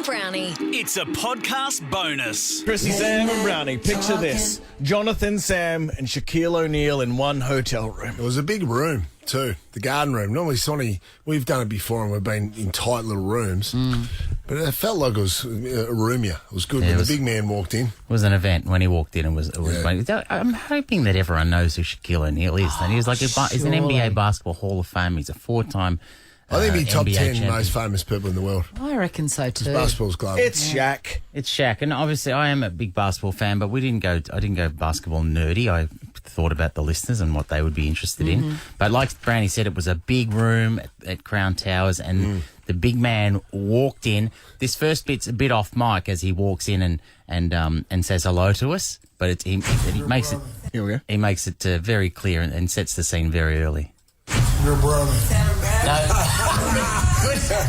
Brownie. It's a podcast bonus. Chrissy, Sam and Brownie, picture this. Jonathan, Sam and Shaquille O'Neal in one hotel room. It was a big room too, the garden room. Normally, Sonny, we've done it before and we've been in tight little rooms. But it felt like it was roomier. It was good when the big man walked in. It was an event when he walked in and was. I'm hoping that everyone knows who Shaquille O'Neal is. And he was like he's an NBA Basketball Hall of Fame. He's a 4-time. I think he's top NBA 10 champion. most famous people in the world. I reckon so too. Basketball's global. It's Shaq. It's Shaq, and obviously I am a big basketball fan, but I didn't go basketball nerdy. I thought about the listeners and what they would be interested in. But like Brownie said, it was a big room at Crown Towers, and the big man walked in. This first bit's a bit off mic as he walks in and says hello to us, but he makes it. Here we go. He makes it very clear and sets the scene very early. You're Brownie. No.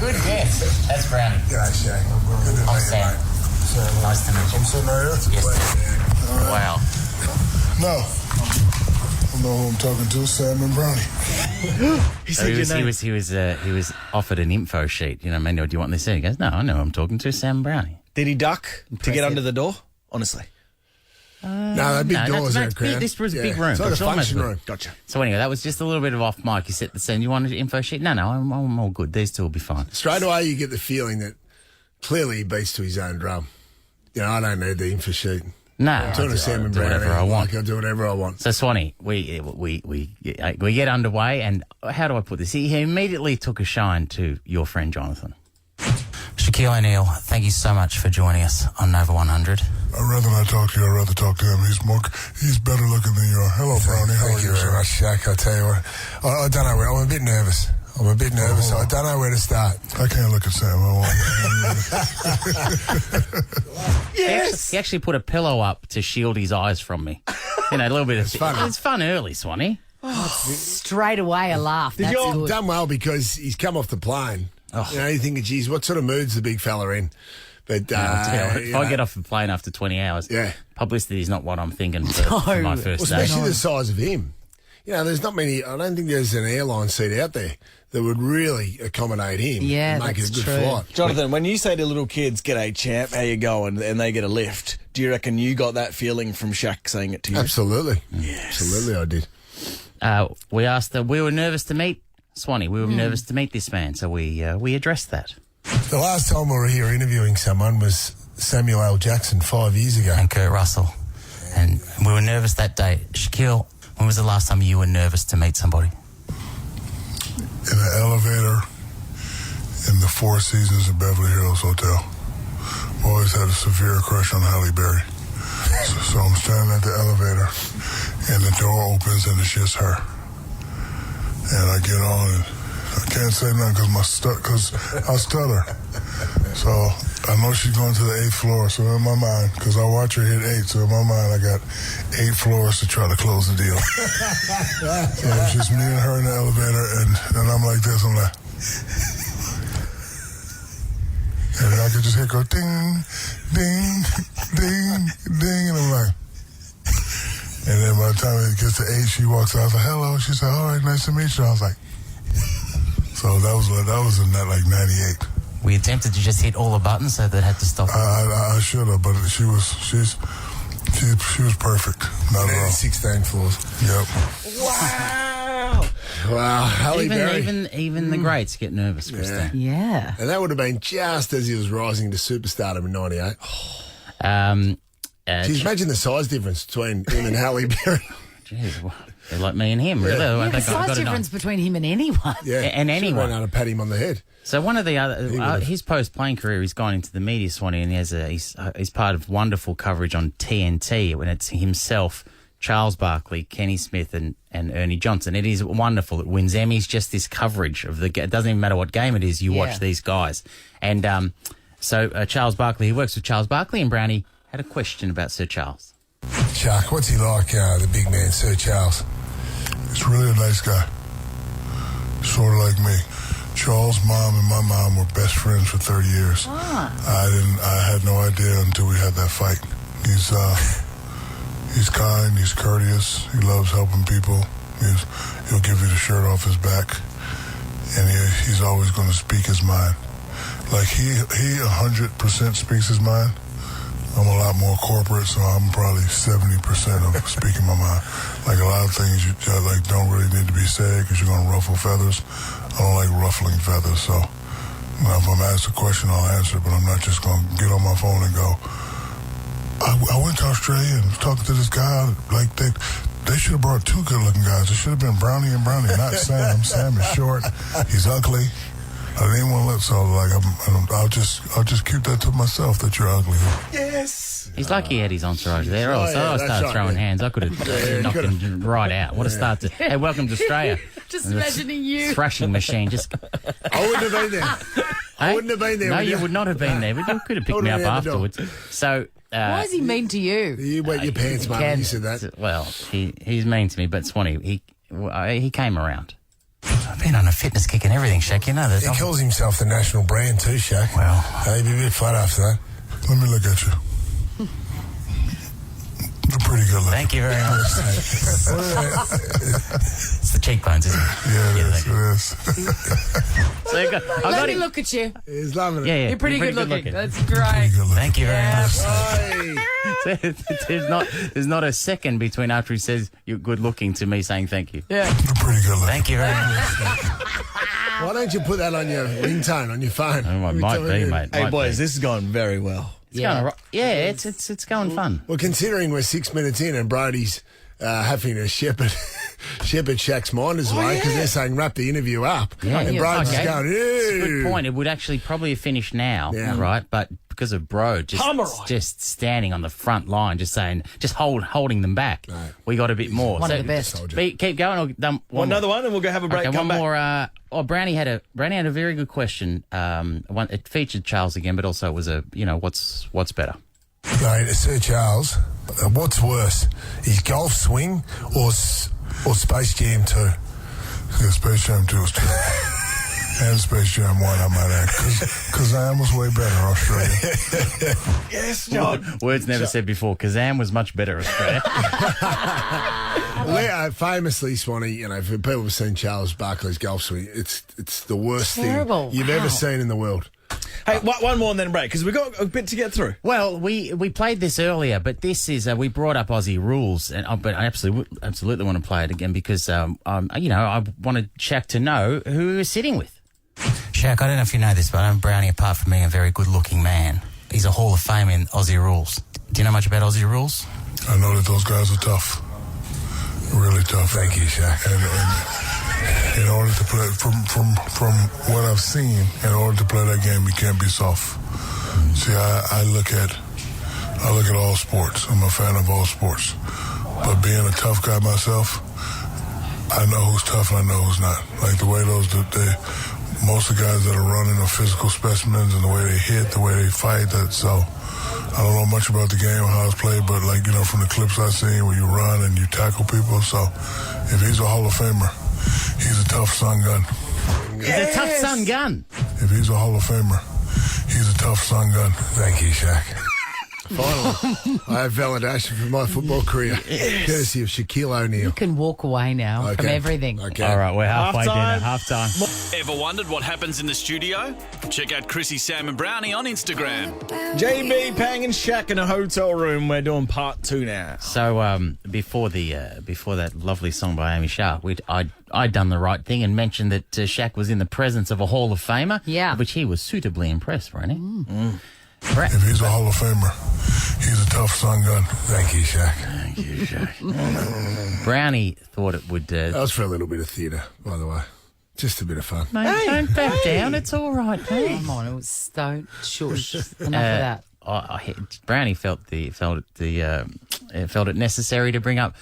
Good guess. That's Brownie. Yeah, Shaq. Good to I'm Sam. Sam. Nice to meet you. I'm sitting right here. Yes. All right. Wow. No. I know who I'm talking to, Sam and Brownie. He So said your name. he was offered an info sheet. You know, man, do you want this in? He goes, no, I know who I'm talking to, Sam Brownie. Did he duck to get under the door? Honestly. No, that big doors that's are Crown. this was a big room. It's like a almost function good. room. Gotcha. So anyway, that was just a little bit of off mic. You set the scene. You wanted an info sheet? No, I'm all good. These two will be fine. Straight away, you get the feeling that clearly he beats to his own drum. You know, I don't need the info sheet. No, I'm talking to Sam and do Brownie. whatever I want. I'll do whatever I want. So Swanee, we get underway, and how do I put this? He immediately took a shine to your friend Jonathan. Shaquille O'Neal, thank you so much for joining us on Nova 100. I'd rather not talk to you. I'd rather talk to him. He's better looking than you are. Hello, Brownie. How are Thank you very much, Shaq. I tell you what, I don't know where. I'm a bit nervous. I don't know where to start. I can't look at Sam. I won't. Yes. He actually put a pillow up to shield his eyes from me. You know, a little bit of fun. It's fun early, Swanee. Straight away a laugh. That's good. Done well because he's come off the plane. You know, you think, geez, what sort of mood's the big fella in? But if I get off the plane after 20 hours, publicity is not what I'm thinking for my first day. Especially the size of him. You know, there's not many. I don't think there's an airline seat out there that would really accommodate him. Yeah, and make it a that's good true. flight. Jonathan, when you say to little kids, "G'day, champ, how you going?" and they get a lift, do you reckon you got that feeling from Shaq saying it to you? Absolutely. Yes. Absolutely, I did. We asked. We were nervous to meet Swanee. We were nervous to meet this man, so we addressed that. The last time we were here interviewing someone was Samuel L. Jackson 5 years ago. And Kurt Russell, and we were nervous that day. Shaquille, when was the last time you were nervous to meet somebody? In an elevator in the Four Seasons of Beverly Hills Hotel. Always had a severe crush on Halle Berry. So I'm standing at the elevator, and the door opens, and it's just her. And I get on, and I can't say nothing because I stutter. So I know she's going to the 8th floor. So in my mind, because I watch her hit 8, so in my mind I got 8 floors to try to close the deal. So it's just me and her in the elevator, and I'm like this. I'm like, and I could just hear go ding, ding, ding, ding, and I'm like. And then by the time it gets to 8, she walks out. I was like, hello. She said, all right, nice to meet you. I was like, so that was in that like 98. We attempted to just hit all the buttons, so that had to stop. I should have, but she was perfect. Not at all. 16 floors. Yep. Wow, Halle Berry. Even the greats get nervous, Christine. Yeah. And that would have been just as he was rising to superstardom in 98. Geez, imagine the size difference between him and Halle Berry. Jeez, well, they're like me and him, really. Yeah, I the think I've size got it difference on. between him and anyone. Yeah, And anyone. Should have to pat him on the head. So one of the other, his post-playing career, he's gone into the media, Swanee, and he's part of wonderful coverage on TNT when it's himself, Charles Barkley, Kenny Smith, and Ernie Johnson. It is wonderful. It wins Emmys, just this coverage of it doesn't even matter what game it is, you watch these guys. And so Charles Barkley, he works with Charles Barkley, and Brownie had a question about Sir Charles. Chuck, what's he like, the big man, Sir Charles? He's really a nice guy. Sort of like me. Charles' mom and my mom were best friends for 30 years. I had no idea until we had that fight. He's kind, he's courteous, he loves helping people. He'll give you the shirt off his back, and he's always going to speak his mind. Like he 100% speaks his mind. I'm a lot more corporate, so I'm probably 70% of speaking my mind. Like a lot of things you like don't really need to be said because you're gonna ruffle feathers. I don't like ruffling feathers, so if I'm asked a question, I'll answer. But I'm not just gonna get on my phone and go, I went to Australia and was talking to this guy. Like they should have brought two good-looking guys. It should have been Browny and Brownie, not Sam. Sam is short. He's ugly. I didn't want to let so like I'll just keep that to myself that you're ugly. Yes. He's lucky he had his entourage there. I started throwing hands. I could have knocked him right out. What a start to... Hey, welcome to Australia. Just imagining you. Thrashing machine. Just... I wouldn't have been there. I wouldn't have been there. No, you would not have been there, but you could have picked me up afterwards. So... Why is he mean to you? You wet your pants, mate. You said that. Well, he's mean to me, but Swanee, he came around. I've been on a fitness kick and everything, Shaq. You know that. He calls himself the national brand too, Shaq. Well, he'd be a bit flat after that. Let me look at you. You're pretty good looking. thank you very much. It's the cheekbones, isn't it? Yeah, it is. So Let me look at you. He's loving it. Yeah, You're pretty good looking. That's Pretty great. good looking. Thank you very much. There's not a second between after he says you're good looking to me saying thank you. Yeah. You're pretty good looking. Thank you very much. Why don't you put that on your ringtone on your phone? It might be, mate. Hey, Might boys, be. this has gone very well. It's going all right. Yeah, it's going fun. Well, considering we're 6 minutes in and Brodie's having to shepherd Shaq's minders away because they're saying wrap the interview up. Yeah. And Brodie's Okay. going, It's a good point. It would actually probably finish now, right? But because of Bro just standing on the front line, just saying, holding them back. No. We got a bit more. One of the best. Keep going. Or Another one, and we'll go have a break. Okay, come one back. more. Brownie had a very good question. It featured Charles again, but also it was what's better. Mate, Sir Charles, what's worse, his golf swing or Space Jam 2? Yeah, Space Jam 2 was 2. And Space Jam 1, I might add. Kazam was way better, Australia. Yes, John. Words never said before. Kazam was much better, Australia. Famously, Swanee, for people who've seen Charles Barkley's golf swing, it's the worst Terrible. thing you've ever seen in the world. Hey, one more and then a break, because we've got a bit to get through. Well, we played this earlier, but this is we brought up Aussie rules, but I absolutely want to play it again because I wanted Shaq to know who he was sitting with. Shaq, I don't know if you know this, but I'm Brownie, apart from being a very good-looking man. He's a Hall of Fame in Aussie rules. Do you know much about Aussie rules? I know that those guys are tough. Really tough. Thank you, Shaq. And in order to play, from what I've seen, in order to play that game, you can't be soft. See, I look at all sports. I'm a fan of all sports. But being a tough guy myself, I know who's tough and I know who's not. Like the way most of the guys that are running are physical specimens, and the way they hit, the way they fight. So I don't know much about the game or how it's played, but from the clips I've seen where you run and you tackle people. So if he's a Hall of Famer, he's a tough son gun. He's a tough son gun. If he's a Hall of Famer, he's a tough son gun. Thank you, Shaq. Finally, I have validation for my football career, courtesy of Shaquille O'Neal. You can walk away now from everything. Okay. All right, we're halfway Half-time. dinner. Half-time. Ever wondered what happens in the studio? Check out Chrissy, Sam and Brownie on Instagram. JB, Pang and Shaq in a hotel room. We're doing part 2 now. So before that lovely song by Amy Sharp, I'd done the right thing and mentioned that Shaq was in the presence of a Hall of Famer, which he was suitably impressed, Brownie. If he's a Hall of Famer, he's a tough son gun. Thank you, Shaq. Thank you, Shaq. Brownie thought it would... That was for a little bit of theatre, by the way. Just a bit of fun. Mate, don't back down. It's all right, mate. Come on, don't shush. Enough of that. Brownie felt it necessary to bring up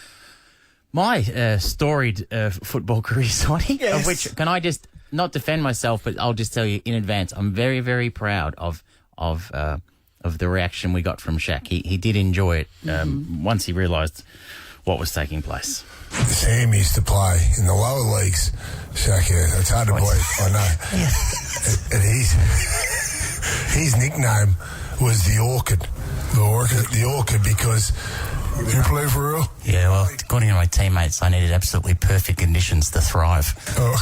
my storied football career, Sonny. Yes. Of which, can I just not defend myself, but I'll just tell you in advance, I'm very, very proud of the reaction we got from Shaq. He did enjoy it once he realised what was taking place. Sam used to play in the lower leagues. Shaq, it's hard to believe, I know. And his nickname was the Orchid. The Orchid because... You play for real? Yeah, well, according to my teammates, I needed absolutely perfect conditions to thrive. Oh.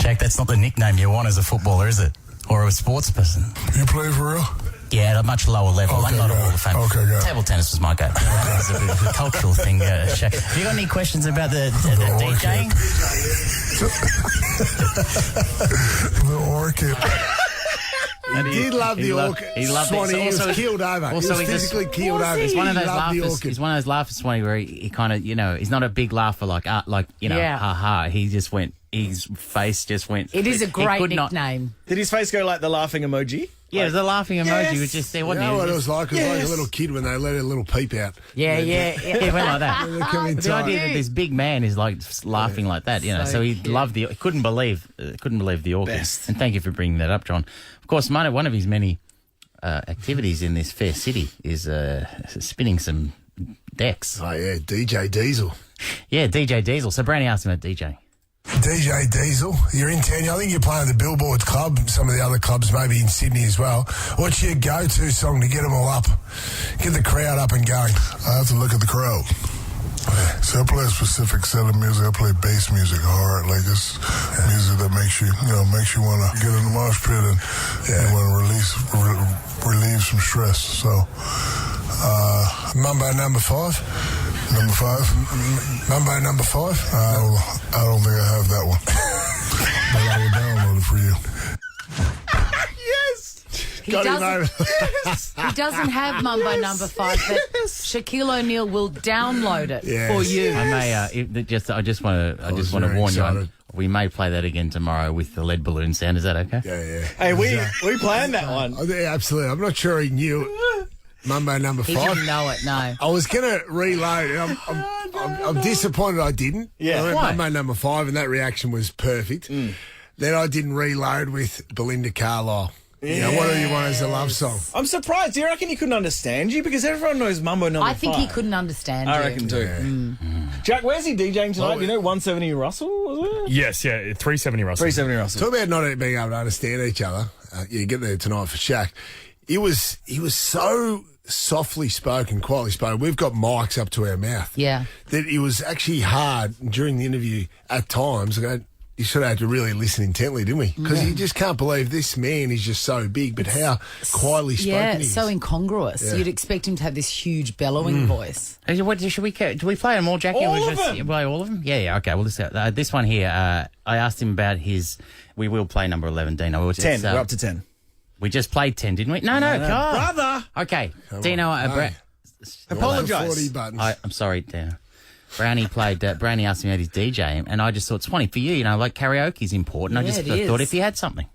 Shaq, that's not the nickname you want as a footballer, is it? Or a sports person? You play for real? Yeah, at a much lower level. Okay, I'm not a go. Hall of Fame. Okay, go. Table tennis was my go. It's a bit of a cultural thing, Shaq. Have you got any questions about the DJing? The orchid. He did love the orchid. He loved Swanee, it. he was keeled over. Also, he was physically keeled over. He's one of those He loved the laughers. orchid. He's one of those laughers, Swanee, where he kind of, he's not a big laugher like ha ha. He just went. His face just went. It is a great could not- nickname. Did his face go like the laughing emoji? Yeah, the laughing emoji was just there, You wasn't know it? what it was like? It was like a little kid when they let a little peep out. Yeah. It went like that. They come in But the tight. idea that this big man is like laughing like that, so he loved he couldn't believe the orchid. Best. And thank you for bringing that up, John. Of course, one of his many activities in this fair city is spinning some decks. Oh, yeah, DJ Diesel. Yeah, DJ Diesel. So Brownie asked him about DJ. DJ Diesel, you're in town. I think you're playing at the Billboard Club, some of the other clubs maybe in Sydney as well. What's your go-to song to get them all up? Get the crowd up and going. I have to look at the crowd. So I play a specific set of music. I play bass music hard, like this music that makes you want to get in the mosh pit and you want to relieve some stress. So, Mumbo number 5? number 5. Mumbo number 5? I don't think I have that one, but I will download it for you. He doesn't have Mumbo number 5, but Shaquille O'Neal will download it for you. I may. I just want to very warn you. excited. We may play that again tomorrow with the lead balloon sound. Is that okay? Yeah. Hey, we planned that one. Oh, yeah, absolutely. I'm not sure he knew Mumbo number 5. He didn't know it, no. I was going to reload, and I'm disappointed I didn't. Yeah. I went Why? Mumbo number 5, and that reaction was perfect. Then I didn't reload with Belinda Carlisle. Yeah. What do you want as a love song? I'm surprised. Do you reckon he couldn't understand you? Because everyone knows Mumbo number 5. I think he couldn't understand I you. reckon too. Jack, where's he DJing tonight? Do you know 170 Russell, was it? Yes, 370 Russell. 370 Russell. Talk about not being able to understand each other. You get there tonight for Shaq. He was so softly spoken, quietly spoken. We've got mics up to our mouth. Yeah. That it was actually hard during the interview at times. You sort of had to really listen intently, didn't we? Because you just can't believe this man is just so big, but how quietly spoken Yeah, he is. so incongruous. Yeah. You'd expect him to have this huge bellowing voice. Do we play them all, Jackie? All or of just them? play all of them? Yeah. Okay. Well, this one here. I asked him about his. We will play number 11, Dino. 10. We're up to 10. We just played 10, didn't we? No. God. Brother! Okay, Dino. Apologise. 40 buttons. I'm sorry, Dino. Brownie asked me about his DJ, and I just thought, Swanee, for you, like karaoke is important. Yeah, I just it thought is. if you had something.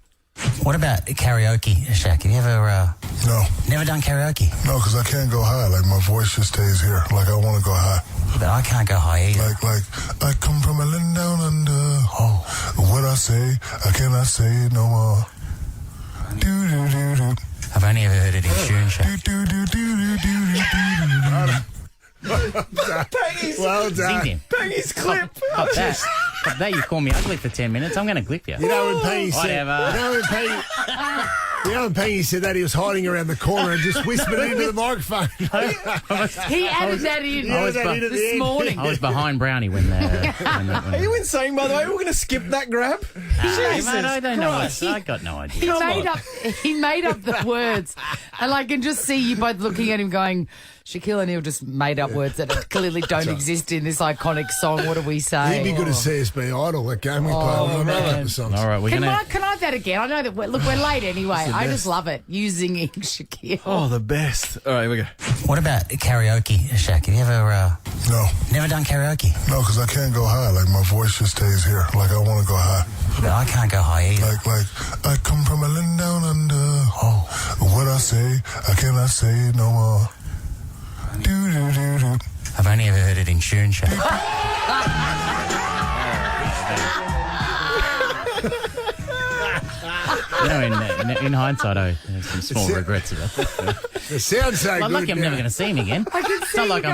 What about karaoke, Shaq? Have you ever No, never done karaoke? because I can't go high. Like my voice just stays here. Like I want to go high. But I can't go high either. Like I come from a land down under. Oh, what I say, I cannot say it no more. Do do do do. I've only ever heard it in tune, Shaq. Do do do do do do do. Well Zing done. him. Peggy's clip. Cop that. You call me ugly for 10 minutes. I'm going to clip you. You know when Penny said, Whatever. when Penny said that, he was hiding around the corner and just whispered into the microphone. He added that in this morning. I was behind Brownie when Are you insane, by the way? We're going to skip that grab? Hey, mate, I don't know. I got no idea. He made up the words. And I can just see you both looking at him going, Shaquille O'Neal just made up words that clearly don't exist in this iconic song. What do we say? He'd be good at CSB Idol, that game we played. We made up the songs. All right, Can I have that again? I know that we're late anyway. I just love it. You singing Shaquille. Oh, the best. All right, here we go. What about karaoke, Shaq? Have you ever No, never done karaoke? because I can't go high. Like my voice just stays here. Like I want to go high. But I can't go high either. Like I come from a land down under. Oh, what I say, I cannot say it no more. Do do do do. I've only ever heard it in tune, Shaq. in hindsight, I have some small regrets about that. It sounds so Like, good. lucky I'm never going to see him again. I can It's not like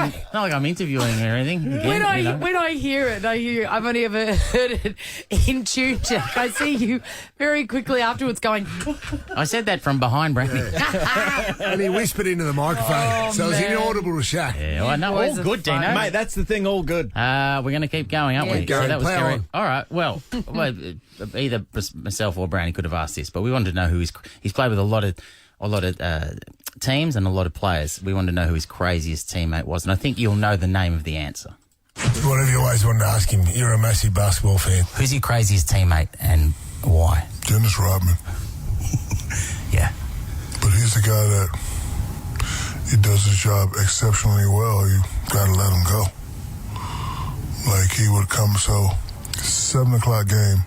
I'm interviewing or anything. Again, When I hear it, I've only ever heard it in tune, Jack. I see you very quickly afterwards going, I said that from behind, Brownie. And he whispered into the microphone, so it was man. inaudible to Shaq. Yeah, well, no, Boys all are good, fun. Dino. Mate, that's the thing, all good. We're going to keep going, aren't Yeah. we? Go on, that was plough scary. on. All right. Well, either myself or Brownie could have asked this, but we wanted to know who he's played with a lot of teams and a lot of players. We wanted to know who his craziest teammate was, and I think you'll know the name of the answer. What have you always wanted to ask him? You're a massive basketball fan. Who's your craziest teammate and why? Dennis Rodman. Yeah. But he's the guy that he does his job exceptionally well. You gotta let him go. Like he would come, so 7 o'clock game,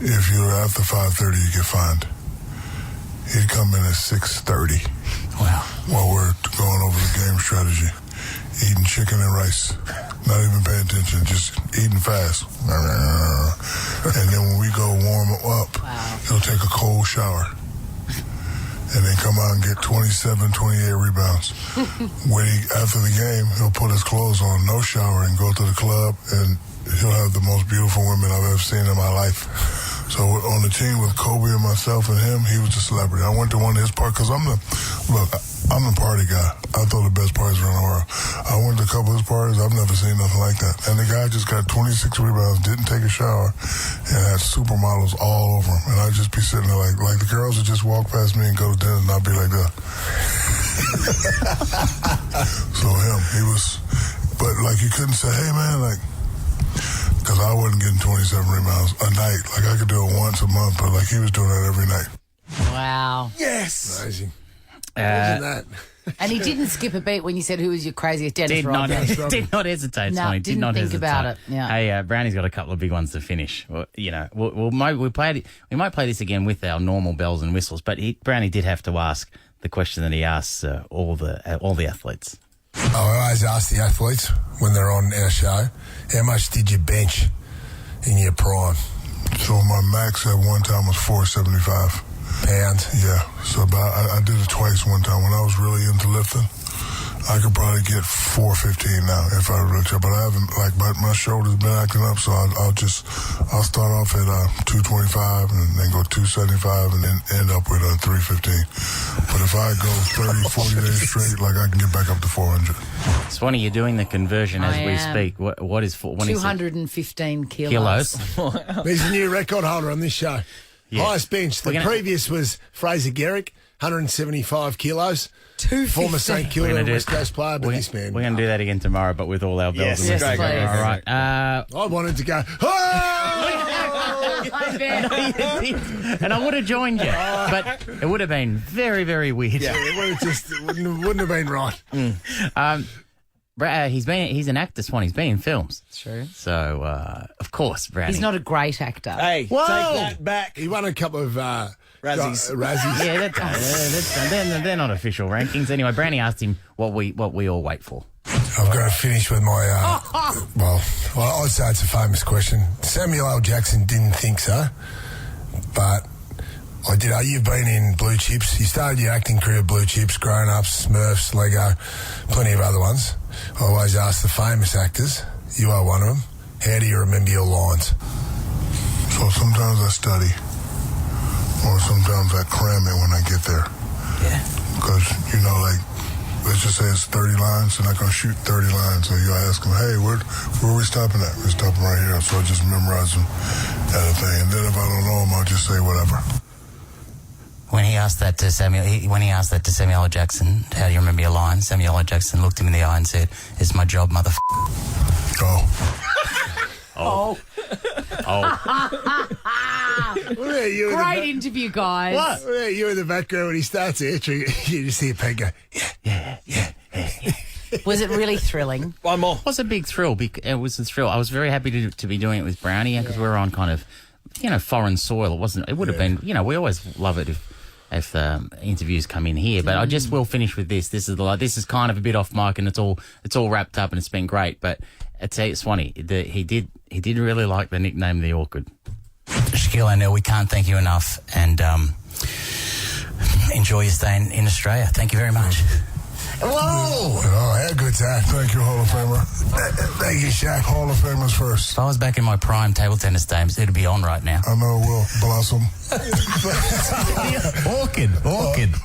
if you're after 5:30, you get fined. He'd come in at 6:30 Wow. while we're going over the game strategy, eating chicken and rice, not even paying attention, just eating fast. And then when we go warm up, he'll take a cold shower and then come out and get 27, 28 rebounds. After the game, he'll put his clothes on, no shower, and go to the club, and he'll have the most beautiful women I've ever seen in my life. So on the team with Kobe and myself and him, he was a celebrity. I went to one of his parties, because I'm the party guy. I throw the best parties around the world. I went to a couple of his parties. I've never seen nothing like that. And the guy just got 26 rebounds, didn't take a shower, and had supermodels all over him. And I'd just be sitting there like the girls would just walk past me and go to dinner, and I'd be like that. So him, he was, but like you couldn't say, hey man, like, because I wasn't getting 27 rebounds a night. Like I could do it once a month, but like he was doing that every night. wow. Yes. Amazing. Imagine that. And he didn't skip a beat when you said who was your craziest Dennis Did not, Rodman. did not hesitate. No, Sonny. didn't Did not think hesitate. about it, yeah. Hey, Brownie's got a couple of big ones to finish. Well, we might play this again with our normal bells and whistles, but Brownie did have to ask the question that he asks all the athletes. I always ask the athletes when they're on our show, how much did you bench in your prime? So my max at one time was 475 pounds? Yeah. So I did it twice one time when I was really into lifting. I could probably get 415 now if I really try, but I haven't, but my shoulder's been acting up, so I'll start off at 225 and then go 275 and then end up with 315. But if I go 30, 40 days straight, I can get back up to 400. Swanee, you're doing the conversion as we am. speak. What is 215 kilos. He's a new record holder on this show. Yeah. Highest bench. The previous was Fraser Garrick, 175 kilos. 215. Former St Kilda We're gonna West Coast player, but this man. We're going to do that again tomorrow, but with all our bells and Yes, whistles. please. All right. I wanted to go, oh! I bet. And I would have joined you, but it would have been very, very weird. Yeah, it wouldn't have been right. He's an actor, Swan. He's been in films. True. So, of course, Brownie. He's not a great actor. Hey, Whoa! take that back. He won a couple of Razzies. Yeah, they're not official rankings. Anyway, Brownie asked him what we all wait for. I've got to finish with my, well, I'd say it's a famous question. Samuel L. Jackson didn't think so, but I did. You've been in Blue Chips. You started your acting career at Blue Chips, Grown Ups, Smurfs, Lego, plenty of other ones. I always ask the famous actors. You are one of them. How do you remember your lines? So sometimes I study, or sometimes I cram it when I get there. Yeah. Because, let's just say it's 30 lines, and I'm going to shoot 30 lines. So you ask them, hey, where are we stopping at? We're stopping right here. So I just memorize them at a thing. And then if I don't know them, I'll just say whatever. When he asked that to Samuel L. Jackson, how do you remember your line? Samuel L. Jackson looked him in the eye and said, "It's my job, Oh. Great interview, guys. What? You in the background when he starts answering, you just hear Peg go, yeah. Was it really thrilling? One more. It was a big thrill. It was a thrill. I was very happy to be doing it with Brownie because we were on kind of, foreign soil. It would have been, we always love it if interviews come in here. But I just will finish with this. This is kind of a bit off mic and it's all wrapped up and it's been great. But I tell you, it's funny. He did really like the nickname The Awkward. Shaquille O'Neal, we can't thank you enough. And enjoy your stay in Australia. Thank you very much. Whoa! Oh, how good's that? Thank you, Hall of Famer. Thank you, Shaq. Hall of Famers first. If I was back in my prime table tennis days, it'd be on right now. I know it will. Blossom. Orchid.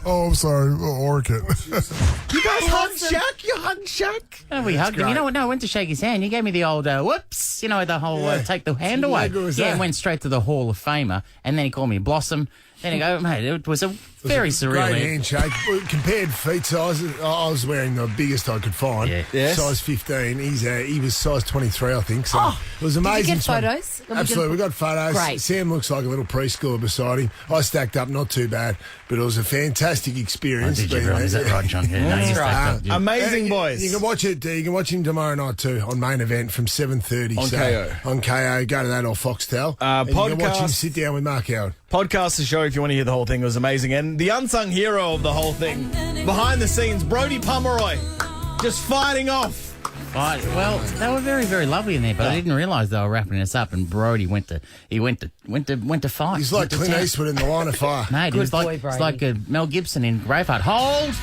Oh, I'm sorry. Orchid. You guys hugged Shaq? You hugged Shaq? And we hugged him. You know what? No, I went to shake his hand. He gave me the old whoops. You know, the whole take the hand away. Yeah, went straight to the Hall of Famer. And then he called me Blossom. Then he go, mate, it was a very surreal. Great handshake. Compared feet sizes, I was wearing the biggest I could find. Yeah. Yes. Size 15. He was size 23, I think. So it was Did amazing. you get photos? Absolutely. We got photos. Great. Sam looks like a little preschooler beside him. I stacked up not too bad, but it was a fantastic experience. Did you, Is that right, John? Yeah, no, you right. stacked up. Amazing, boys. You can watch it. You can watch him tomorrow night too on main event from 7:30 On KO. On KO, go to that or Foxtel. And you can watch him Podcast. sit down with Mark Howard. Podcast the show if you want to hear the whole thing. It was amazing. And the unsung hero of the whole thing, behind the scenes, Brodie Pummeroy, just fighting off. Right, well, they were very, very lovely in there, but I didn't realise they were wrapping us up. And Brodie went to fight. He's like Clint Eastwood in The Line of Fire. Mate, he was boy, like Brody. Mel Gibson in Braveheart. Hold.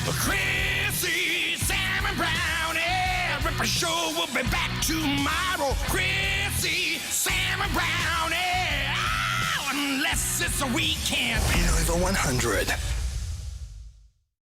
Chrissy, Sam and Brownie, Ripper Show will be back tomorrow. Chrissy, Sam and Brownie, unless it's a weekend. Over 100.